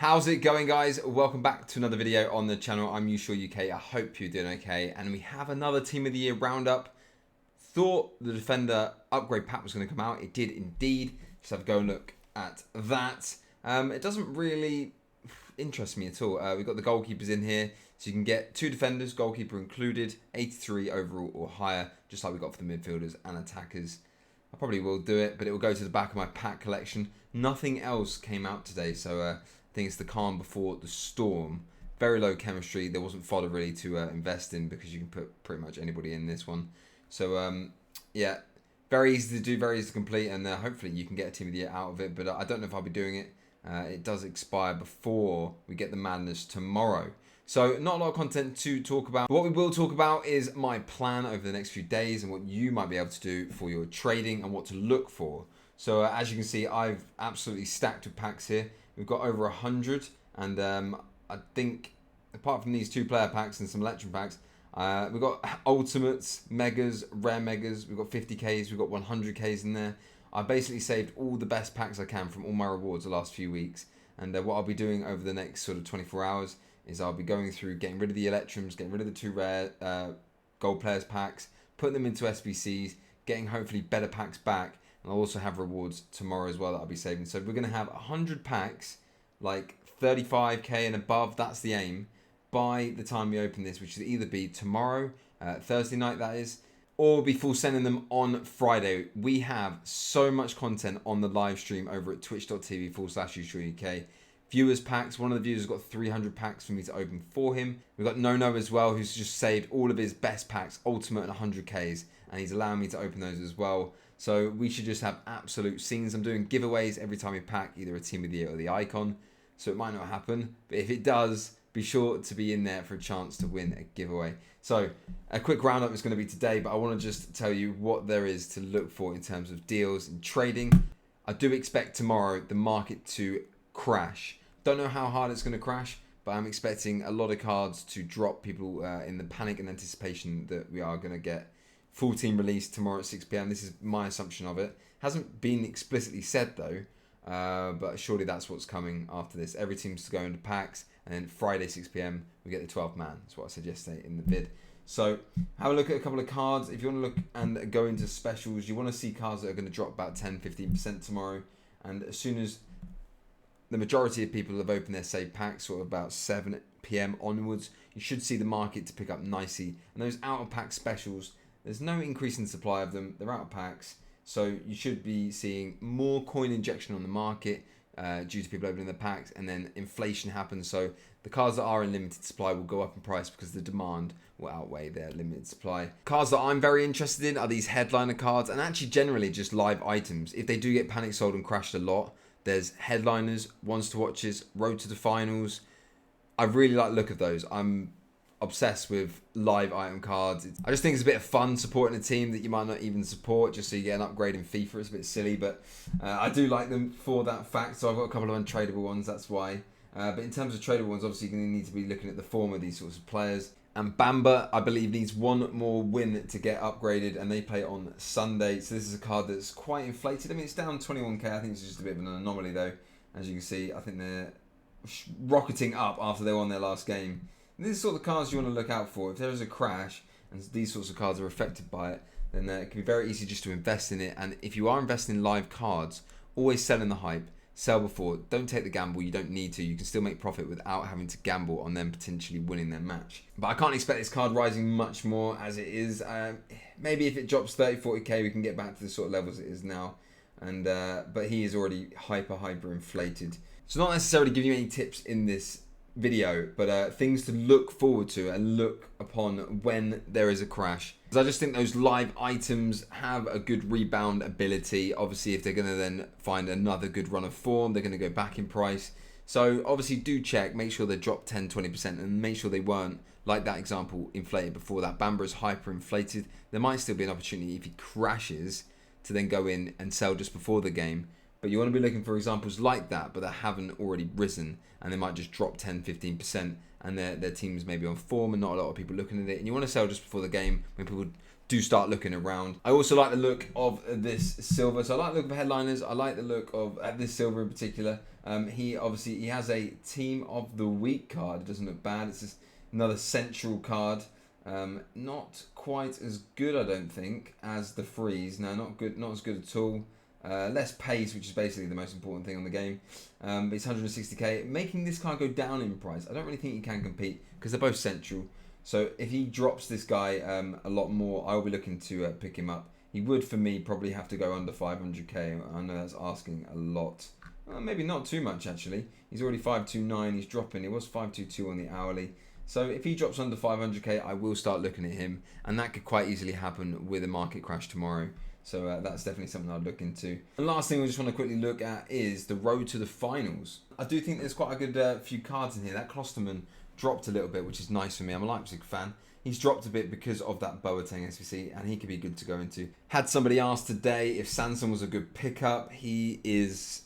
How's it going, guys? Welcome back to another video on the channel. I'm UsureUK. I hope you're doing okay. And we have another Team of the Year roundup. Thought the defender upgrade pack was going to come out. It did indeed. Just have a go and look at that. It doesn't really interest me at all. We've got the goalkeepers in here. So you can get 2 defenders, goalkeeper included, 83 overall or higher, just like we got for the midfielders and attackers. I probably will do it, but it will go to the back of my pack collection. Nothing else came out today, so I think it's the calm before the storm. Very low chemistry. There wasn't fodder really to invest in because you can put pretty much anybody in this one. So yeah, very easy to do, very easy to complete, and hopefully you can get a Team of the Year out of it. But I don't know if I'll be doing it. It does expire before we get the madness tomorrow. So not a lot of content to talk about. What we will talk about is my plan over the next few days and what you might be able to do for your trading and what to look for. So as you can see, I've absolutely stacked with packs here. We've got over 100, and I think apart from these 2 player packs and some Electrum packs, we've got ultimates, megas, rare megas. We've got 50Ks, we've got 100Ks in there. I basically saved all the best packs I can from all my rewards the last few weeks, and what I'll be doing over the next sort of 24 hours is I'll be going through getting rid of the Electrums, getting rid of the 2 rare gold players packs, putting them into SBCs, getting hopefully better packs back, and I'll also have rewards tomorrow as well that I'll be saving. So we're going to have 100 packs, like 35k and above, that's the aim, by the time we open this, which will either be tomorrow, Thursday night that is, or before sending them on Friday. We have so much content on the live stream over at twitch.tv/UsureUK. Viewers packs. One of the viewers has got 300 packs for me to open for him. We've got No as well, who's just saved all of his best packs, ultimate and 100Ks, and he's allowing me to open those as well. So we should just have absolute scenes. I'm doing giveaways every time we pack either a Team of the Year or the icon, so it might not happen, but if it does, be sure to be in there for a chance to win a giveaway. So a quick roundup is going to be today, but I want to just tell you what there is to look for in terms of deals and trading. I do expect tomorrow the market to crash. Don't know how hard it's going to crash, but I'm expecting a lot of cards to drop. People in the panic and anticipation that we are going to get full team release tomorrow at 6 p.m. This is my assumption of it. Hasn't been explicitly said though, but surely that's what's coming after this. Every team's to go into packs, and then Friday 6 p.m. we get the 12th man. That's what I said yesterday in the vid. So have a look at a couple of cards. If you want to look and go into specials, you want to see cards that are going to drop about 10-15% tomorrow, and as soon as the majority of people have opened their saved packs sort of about 7 p.m. onwards, you should see the market to pick up nicely. And those out of pack specials, there's no increase in supply of them. They're out of packs. So you should be seeing more coin injection on the market due to people opening the packs, and then inflation happens. So the cards that are in limited supply will go up in price because the demand will outweigh their limited supply. Cards that I'm very interested in are these headliner cards, and actually generally just live items. If they do get panic sold and crashed a lot, there's headliners, ones to watches, road to the finals. I really like the look of those. I'm obsessed with live item cards. I just think it's a bit of fun supporting a team that you might not even support just so you get an upgrade in FIFA. It's a bit silly, but I do like them for that fact. So I've got a couple of untradeable ones, that's why. But in terms of tradable ones, obviously you're going to need to be looking at the form of these sorts of players. And Bamba, I believe, needs one more win to get upgraded, and they play on Sunday. So this is a card that's quite inflated. I mean, it's down 21k. I think it's just a bit of an anomaly, though. As you can see, I think they're rocketing up after they won their last game. And these are sort of the cards you want to look out for. If there is a crash, and these sorts of cards are affected by it, then it can be very easy just to invest in it. And if you are investing in live cards, always sell in the hype. Sell before. Don't take the gamble. You don't need to. You can still make profit without having to gamble on them potentially winning their match. But I can't expect this card rising much more as it is. Maybe if it drops 30-40k, we can get back to the sort of levels it is now. And but he is already hyper inflated. So not necessarily giving you any tips in this video, but things to look forward to and look upon when there is a crash. Because I just think those live items have a good rebound ability. Obviously, if they're going to then find another good run of form, they're going to go back in price. So obviously do check, make sure they drop 10-20%, and make sure they weren't, like that example, inflated before that. Bamba is hyper inflated. There might still be an opportunity if he crashes to then go in and sell just before the game. But you want to be looking for examples like that, but that haven't already risen, and they might just drop 10-15%, and their team's maybe on form and not a lot of people looking at it. And you want to sell just before the game when people do start looking around. I also like the look of this silver. So I like the look of headliners. I like the look of this silver in particular. He has a team of the week card. It doesn't look bad. It's just another central card. Not quite as good, I don't think, as the freeze. No, not good. Not as good at all. Less pace, which is basically the most important thing on the game. But it's 160k, making this card go down in price. I don't really think he can compete because they're both central. So if he drops this guy a lot more, I will be looking to pick him up. He would, for me, probably have to go under 500k. I know that's asking a lot. Maybe not too much, actually. He's already 529. He's dropping. He was 522 on the hourly. So if he drops under 500k, I will start looking at him. And that could quite easily happen with a market crash tomorrow. So that's definitely something I'd look into. The last thing we just want to quickly look at is the road to the finals. I do think there's quite a good few cards in here. That Klosterman dropped a little bit, which is nice for me. I'm a Leipzig fan. He's dropped a bit because of that Boateng SBC, and he could be good to go into. Had somebody ask today if Sanson was a good pickup. He is,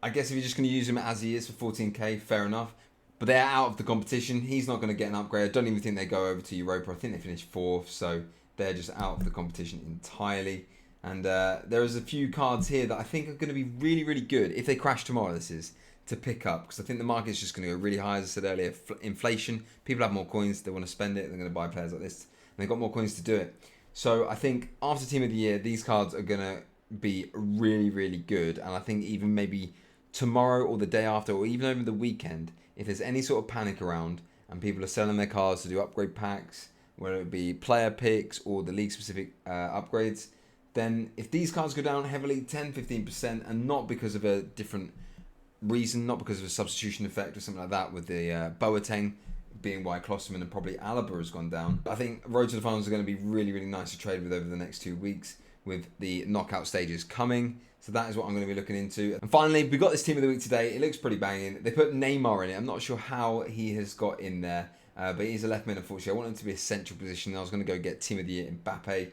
I guess if you're just going to use him as he is for 14k, fair enough. But they're out of the competition. He's not going to get an upgrade. I don't even think they go over to Europa. I think they finished 4th, so they're just out of the competition entirely. And there is a few cards here that I think are going to be really, really good if they crash tomorrow, this is, to pick up. Because I think the market's just going to go really high, as I said earlier. Inflation, people have more coins, they want to spend it, they're going to buy players like this. And they've got more coins to do it. So I think after Team of the Year, these cards are going to be really, really good. And I think even maybe tomorrow or the day after, or even over the weekend, if there's any sort of panic around and people are selling their cards to do upgrade packs, whether it be player picks or the league-specific upgrades, then if these cards go down heavily, 10-15%, and not because of a different reason, not because of a substitution effect or something like that, with the Boateng being why Klosterman and probably Alaba has gone down, I think road to the finals are going to be really, really nice to trade with over the next 2 weeks with the knockout stages coming. So that is what I'm going to be looking into. And finally, we got this team of the week today. It looks pretty banging. They put Neymar in it. I'm not sure how he has got in there, but he's a left mid, unfortunately. I want him to be a central position. I was going to go get team of the year Mbappe.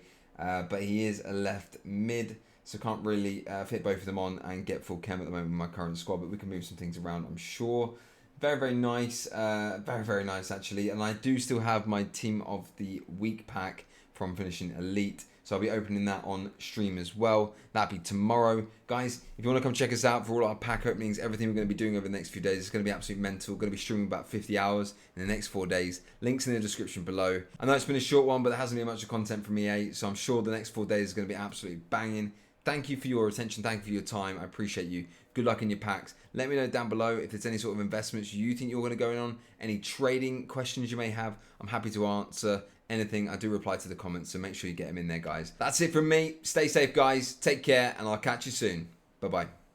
But he is a left mid, so can't really fit both of them on and get full chem at the moment with my current squad, but we can move some things around, I'm sure. Very, very nice. Very, very nice, actually. And I do still have my Team of the Week pack from finishing Elite, so I'll be opening that on stream as well. That'll be tomorrow. Guys, if you want to come check us out for all our pack openings, everything we're going to be doing over the next few days, it's going to be absolutely mental. We're going to be streaming about 50 hours in the next 4 days. Links in the description below. I know it's been a short one, but there hasn't been much of content from EA, so I'm sure the next 4 days is going to be absolutely banging. Thank you for your attention. Thank you for your time. I appreciate you. Good luck in your packs. Let me know down below if there's any sort of investments you think you're going to go in on. Any trading questions you may have. I'm happy to answer anything. I do reply to the comments, so make sure you get them in there, guys. That's it from me. Stay safe, guys. Take care, and I'll catch you soon. Bye-bye.